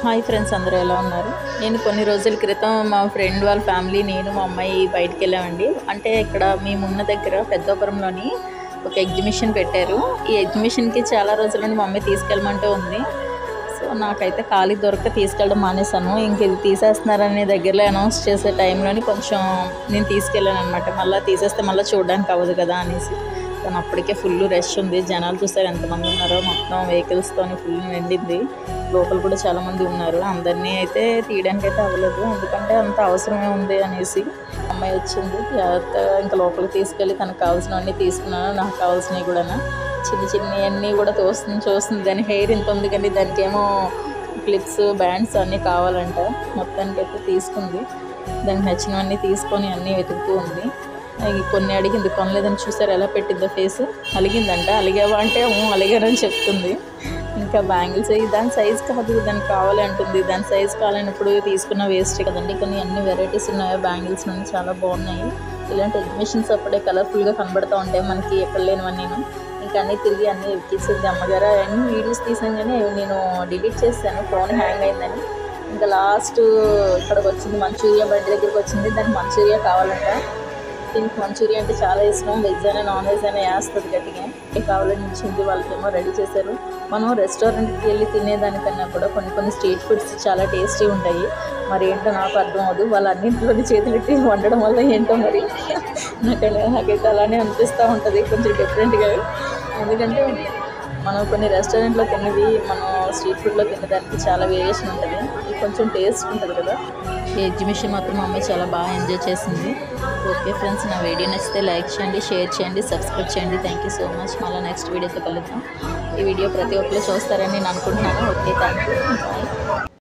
Hi friends, అందరూ ఎలా ఉన్నారు? నేను కొన్ని రోజుల క్రితం మా ఫ్రెండ్ వాళ్ళ ఫ్యామిలీ, నేను మా అమ్మాయి బయటికి వెళ్ళామండి. అంటే ఇక్కడ మేమున్న దగ్గర పెద్దపురంలోని ఒక ఎగ్జిబిషన్ పెట్టారు. ఈ ఎగ్జిబిషన్కి చాలా రోజుల నుండి మా అమ్మాయి తీసుకెళ్ళమంటూ ఉంది. సో నాకైతే ఖాళీ దొరక్క తీసుకెళ్ళడం మానేశాను. ఇంక ఇది తీసేస్తున్నారని దగ్గరలో అనౌన్స్ చేసే టైంలోని కొంచెం నేను తీసుకెళ్ళాను అనమాట. మళ్ళీ తీసేస్తే మళ్ళీ చూడడానికి అవ్వదు కదా అనేసి. కానీ అప్పటికే ఫుల్ రష్ ఉంది. జనాలు చూస్తారు ఎంతమంది ఉన్నారో, మొత్తం వెహికల్స్తోని ఫుల్ నిండింది. లోపల కూడా చాలామంది ఉన్నారు. అందరినీ అయితే తీయడానికి అయితే అవ్వలేదు, ఎందుకంటే అంత అవసరమే ఉంది అనేసి. అమ్మాయి వచ్చింది, జాగ్రత్తగా ఇంకా లోపలికి తీసుకెళ్ళి తనకు కావాల్సినవన్నీ తీసుకున్నాను. నాకు కావాల్సినవి కూడా చిన్నవన్నీ కూడా చూస్తుంది. దాని హెయిర్ ఇంత ఉంది కానీ దానికి ఏమో క్లిప్స్, బ్యాండ్స్ అన్నీ కావాలంట. మొత్తానికి అయితే తీసుకుంది. దానికి నచ్చినవన్నీ తీసుకొని అన్నీ వెతుకుతూ ఉంది. కొన్ని అడిగింది, కొనలేదని చూసారు ఎలా పెట్టిద్దో ఫేస్. అలిగిందంట. అలిగావా అంటే అలిగానని చెప్తుంది. ఇంకా బ్యాంగిల్స్ దాని సైజ్ కాదు, దానికి కావాలి అంటుంది. దాని సైజ్ కావాలన్నప్పుడు తీసుకున్న వేస్ట్ కదండి. కొన్ని అన్ని వెరైటీస్ ఉన్నాయో బ్యాంగిల్స్ నుండి, చాలా బాగున్నాయి. ఇలాంటి ఎగ్జిబిషన్స్ అప్పుడే కలర్ఫుల్గా కనబడుతూ ఉంటాయి మనకి, ఎక్కడ లేనివన్నీ. ఇంకా అన్నీ తిరిగి అన్నీ ఎక్కిస్తుంది అమ్మగారు. అన్ని వీడియోస్ తీసాను కానీ నేను డిలీట్ చేశాను, ఫోన్ హ్యాంగ్ అయిందని. ఇంకా లాస్ట్ ఇక్కడికి వచ్చింది, మంచూరియా బండి దగ్గరికి వచ్చింది. దానికి మంచూరియా కావాలంట. దీనికి మంచూరియా అంటే చాలా ఇష్టం. వెజ్ అయినా నాన్ వెజ్ అయినా వేస్తుంది గట్టిగా. కావాలని ఇచ్చింది. వాళ్ళకేమో రెడీ చేశారు. మనం రెస్టారెంట్కి వెళ్ళి తినేదానికన్నా కూడా కొన్ని స్ట్రీట్ ఫుడ్స్ చాలా టేస్టీ ఉంటాయి. మరి ఏంటో నాకు అర్థం అవ్వదు. వాళ్ళ అన్నింటిలోని చేతులెట్టి వండడం వల్ల ఏంటో మరి నాకైతే అలానే అనిపిస్తూ ఉంటుంది, కొంచెం డిఫరెంట్గా. ఎందుకంటే మనం కొన్ని రెస్టారెంట్లో తిన్నవి మనం స్ట్రీట్ ఫుడ్లో తినేదానికి చాలా వేరియేషన్ ఉంటుంది. ఇది కొంచెం టేస్ట్ ఉంటుంది కదా. ఈ ఎగ్జిబిషన్ మాత్రం మా అమ్మాయి చాలా బాగా ఎంజాయ్ చేసింది. ఓకే ఫ్రెండ్స్, నా వీడియో నచ్చితే లైక్ చేయండి, షేర్ చేయండి, సబ్స్క్రైబ్ చేయండి. Thank you so much. మళ్ళీ నెక్స్ట్ వీడియోతో కలుద్దాం. ఈ వీడియో ప్రతి ఒక్కరు చూస్తారని నేను అనుకుంటున్నాను. Okay, thank you, bye.